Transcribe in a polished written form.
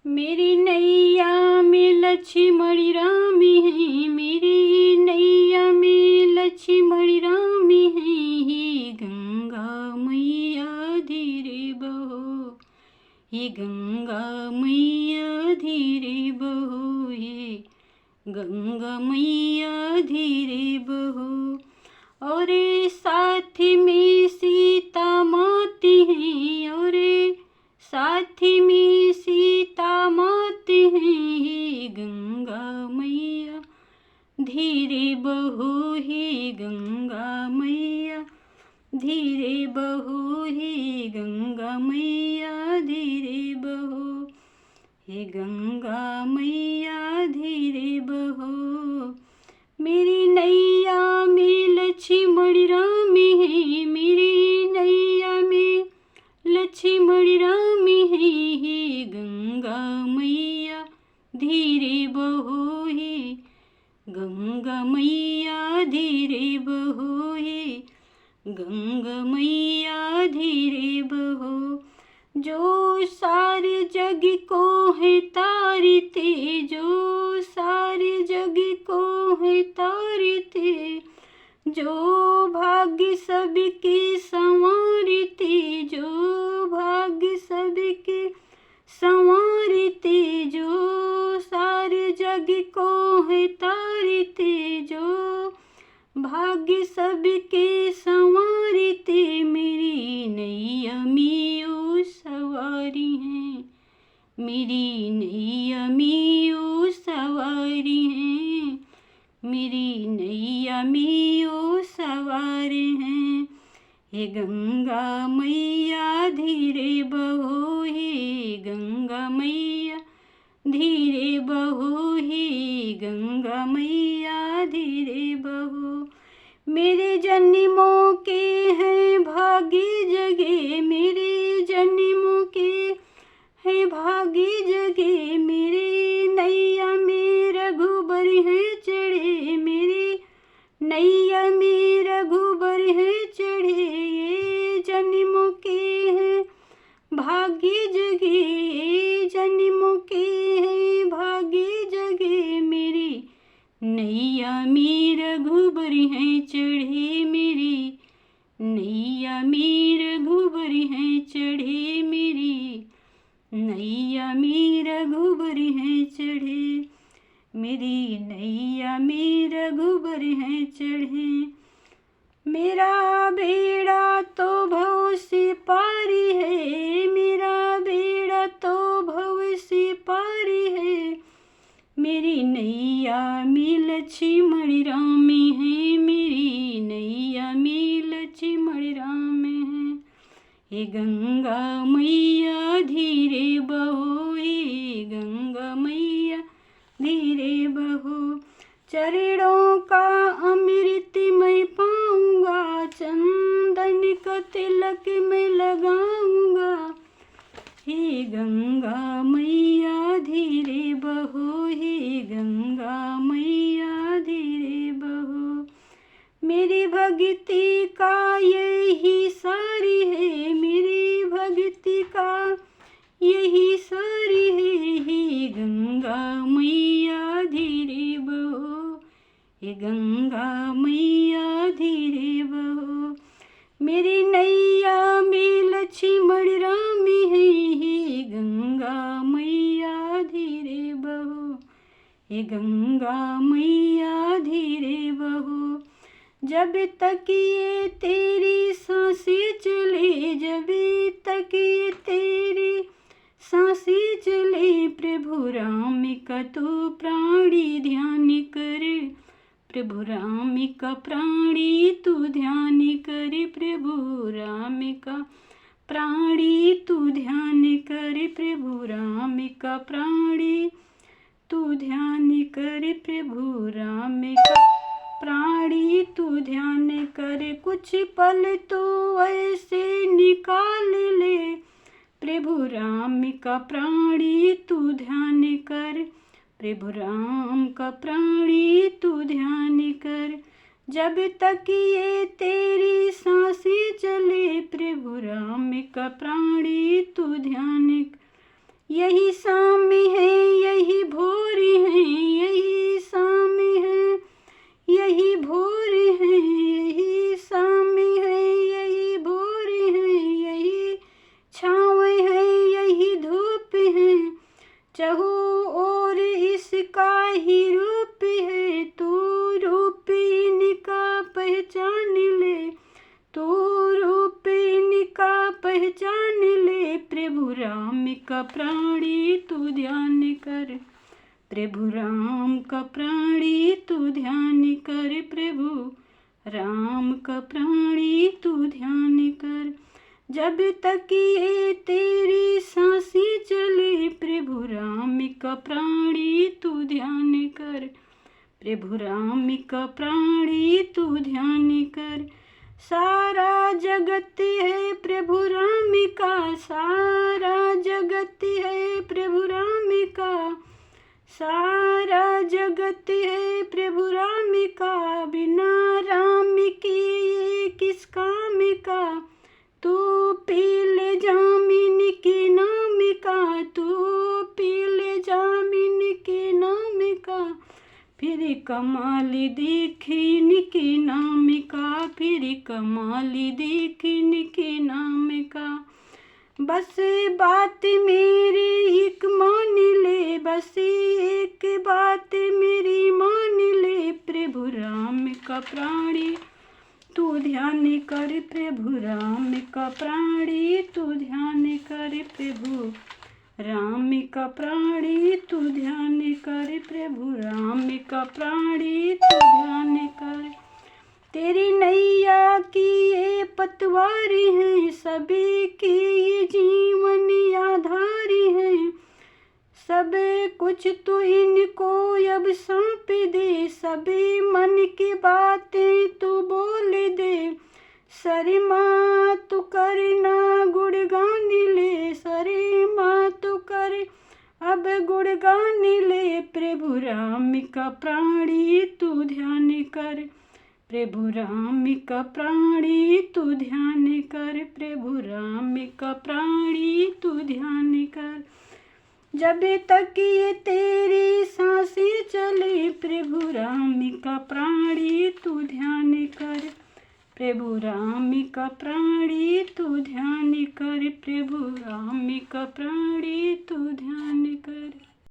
मेरी नैया में लक्ष्मण राम है, मेरी नैया में लक्ष्मण राम है। हे गंगा मैया धीरे बहो, हे गंगा मैया धीरे बहो, हे गंगा मैया धीरे बहो। और साथ में सीता माती है, और साथ में सीता माती है। हे गंगा मैया धीरे बहो, हे गंगा मैया धीरे बहो, हे गंगा मैया धीरे बहो, हे गंगा मैया धीरे बहो। मेरी नैया में लक्ष्मण राम है, मेरी नैया में लक्ष्मण राम है। हे गंगा मैया धीरे बहो, हे गंगा मैया धीरे बहो, हे गंगा मैया धीरे बहो। जो सारे जग को है तारते, जो सारे जग को है तारते, जो भाग्य सबके संवारते, जो भाग्य सबके संवारते, जो सारे जग को है तारते, जो भाग्य सबके संवारते। मेरी नैया में ओ सवारी हैं, मेरी नैया में ओ सवारी हैं, मेरी नैया में ओ सवार हैं। हे गंगा मैया धीरे बहो, हे गंगा मैया धीरे बहो, हे गंगा मैया धीरे बहो। मेरे जन्मों के हैं भाग्य जगे, मेरे जन्मों के है भाग्य जगे। मेरे नैया में रघुबर है चढ़े, मेरे नैया में रघुबर है चढ़े। ये जन्मों के हैं भाग्य जगे, ये जन्मों के हैं भाग्य जगे। मेरी नैया में रघुबर है चढ़े, मेरी नैया में रघुबर है चढ़े, मेरी नैया में रघुबर है चढ़े, मेरी नैया में रघुबर है चढ़े। मेरा बेड़ा तो भव से पारी है, मेरा बेड़ा तो भव से पारी है। मेरी नैया में लक्ष्मण राम है, मेरी नैया में लक्ष्मण राम है। हे गंगा मैया धीरे बहो, हे गंगा मैया धीरे बहो। चरणों का अमृत मैं पाऊंगा, चंदन का तिलक मैं लगाऊंगा। हे गंगा मैया धीरे बहो, हे गंगा मैया धीरे बहो। मेरी भक्ति का यही सारी है, मेरी भक्ति का यही सारी है। हे गंगा मैया धीरे बहो, हे गंगा मैया धीरे बहो। मेरी नैया में लक्ष्मण राम है, हे गंगा मैया धीरे बहो, हे गंगा मैया धीरे बहो। जब तक ये तेरी सांसें चले, जब तक ये तेरी सांसें चले। प्रभु राम का तो प्राणी ध्यान कर, प्रभु राम का प्राणी तू ध्यान कर, प्रभु राम का प्राणी तू ध्यान कर, प्रभु राम का प्राणी तू ध्यान कर, प्रभु राम का प्राणी तू ध्यान कर। कुछ पल तो ऐसे निकाल ले, प्रभु राम का प्राणी तू ध्यान कर, प्रभु राम का प्राणी तू ध्यान कर। जब तक ये तेरी सांसें चले, प्रभु राम का प्राणी तू ध्यान कर। यही शाम चहु और इसका ही रूप है, तू रूप इनका पहचान ले, तू रूप इनका पहचान ले। प्रभु राम का प्राणी तू ध्यान कर, प्रभु राम का प्राणी तू ध्यान कर, प्रभु राम का प्राणी तू ध्यान कर। जब तक ये तेरी सांसें चले, प्रभु राम का प्राणी तू ध्यान कर, प्रभु राम का प्राणी तू ध्यान कर। सारा जगत है प्रभु राम का, सारा जगत है प्रभु राम का, सारा जगत है प्रभु राम का। बिना राम के ये किस काम का, तू पी ले जामिन के नाम का, तू पी ले जामिन के नाम का। फिर कमाल देख इनके नाम का, फिर कमाल देख इनके नाम का। बस बात मेरी एक मान ले, बस एक बात मेरी मान ले। प्रभु राम का प्राणी तू ध्यान कर, प्रभु राम का प्राणी तू ध्यान कर, प्रभु राम का प्राणी तू ध्यान कर, प्रभु राम का प्राणी तू ध्यान कर। तेरी नैया की ये पतवार है, सभी के ये जीवन आधार है। सब कुछ तो इनको अब सौंप दे, सभी मन की बातें तू बोल दे। शर्मा तू करना गुणगान ले, शर्मा तू कर अब गुणगान ले। प्रभु राम का प्राणी तू ध्यान कर, प्रभु राम का प्राणी तू ध्यान कर, प्रभु राम का प्राणी तू ध्यान कर। जब तक ये तेरी सांसें चले, प्रभु राम का प्राणी तू ध्यान कर, प्रभु राम का प्राणी तू ध्यान कर, प्रभु राम का प्राणी तू ध्यान कर।